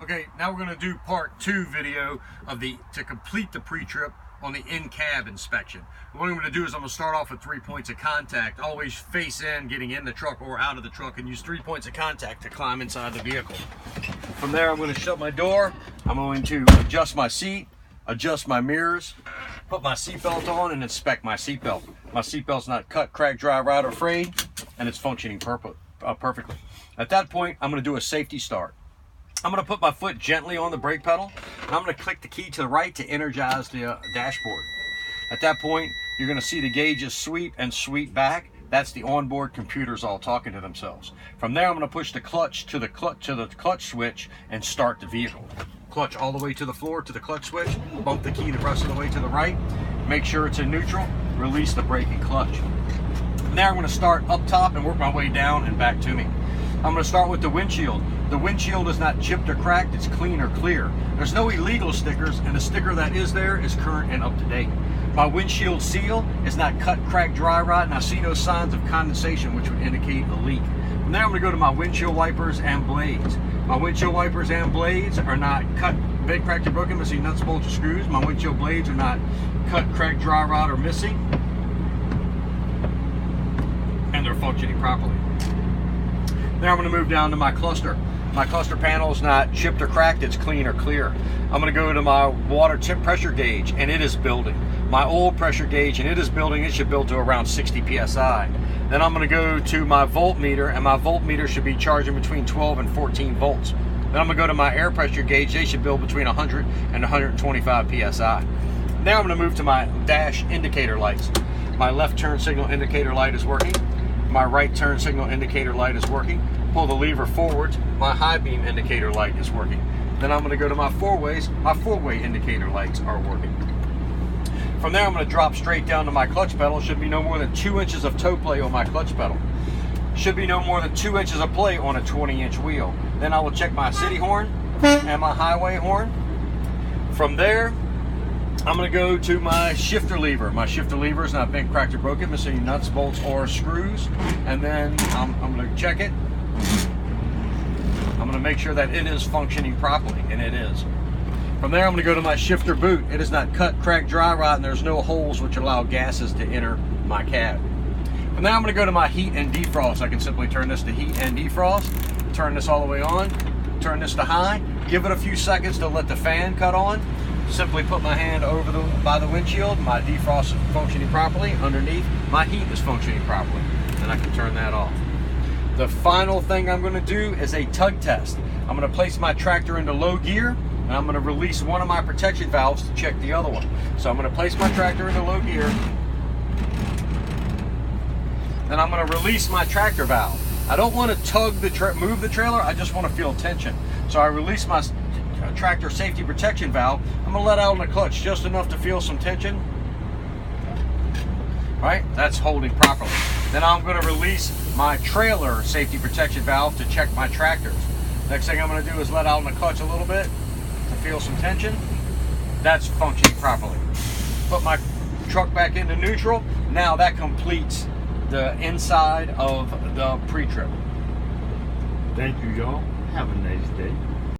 Okay, now we're going to do part 2 video of to complete the pre-trip on the in-cab inspection. What I'm going to do is I'm going to start off with 3 points of contact, always face in, getting in the truck or out of the truck, and use 3 points of contact to climb inside the vehicle. From there, I'm going to shut my door. I'm going to adjust my seat, adjust my mirrors, put my seatbelt on, and inspect my seatbelt. My seatbelt's not cut, cracked, dry, rot, or frayed, and it's functioning perfectly. At that point, I'm going to do a safety start. I'm going to put my foot gently on the brake pedal, and I'm going to click the key to the right to energize the dashboard. At that point, you're going to see the gauges sweep and sweep back. That's the onboard computers all talking to themselves. From there, I'm going to push the clutch to the clutch switch and start the vehicle. Clutch all the way to the floor to the clutch switch, bump the key the rest of the way to the right, make sure it's in neutral, release the brake and clutch. From there, I'm going to start up top and work my way down and back to me. I'm going to start with the windshield. The windshield is not chipped or cracked, it's clean or clear. There's no illegal stickers, and the sticker that is there is current and up to date. My windshield seal is not cut, cracked, dry rot, and I see no signs of condensation, which would indicate a leak. From there, I'm going to go to my windshield wipers and blades. My windshield wipers and blades are not cut, bent, cracked, or broken, missing nuts, bolts, or screws. My windshield blades are not cut, cracked, dry rot, or missing, and they're functioning properly. Now I'm going to move down to my cluster. My cluster panel is not chipped or cracked, it's clean or clear. I'm going to go to my water temp pressure gauge, and it is building. My oil pressure gauge, and it is building. It should build to around 60 psi. Then I'm going to go to my voltmeter, and my voltmeter should be charging between 12 and 14 volts. Then I'm going to go to my air pressure gauge. They should build between 100 and 125 psi. Now I'm going to move to my dash indicator lights. My left turn signal indicator light is working. My right turn signal indicator light is working. Pull the lever forwards, my high beam indicator light is working. Then I'm going to go to my four-ways. My four-way indicator lights are working. From there, I'm going to drop straight down to my clutch pedal. Should be no more than 2 inches of toe play on my clutch pedal. Should be no more than 2 inches of play on a 20-inch wheel. Then I will check my city horn and my highway horn. From there, I'm going to go to my shifter lever. My shifter lever is not bent, cracked, or broken, missing nuts, bolts, or screws. And then I'm going to check it. I'm going to make sure that it is functioning properly, and it is. From there, I'm going to go to my shifter boot. It is not cut, cracked, dry rot, and there's no holes which allow gases to enter my cab. From there, I'm going to go to my heat and defrost. I can simply turn this to heat and defrost, turn this all the way on, turn this to high, give it a few seconds to let the fan cut on. Simply put my hand over by the windshield. My defrost is functioning properly. Underneath, my heat is functioning properly. Then I can turn that off. The final thing I'm going to do is a tug test. I'm going to place my tractor into low gear, and I'm going to release one of my protection valves to check the other one. So I'm going to place my tractor into low gear. Then I'm going to release my tractor valve. I don't want to move the trailer, I just want to feel tension. So I release my tractor safety protection valve. I'm going to let out on the clutch just enough to feel some tension. Right? That's holding properly. Then I'm going to release my trailer safety protection valve to check my tractors. Next thing I'm going to do is let out on the clutch a little bit to feel some tension. That's functioning properly. Put my truck back into neutral. Now that completes the inside of the pre-trip. Thank you, y'all. Have a nice day.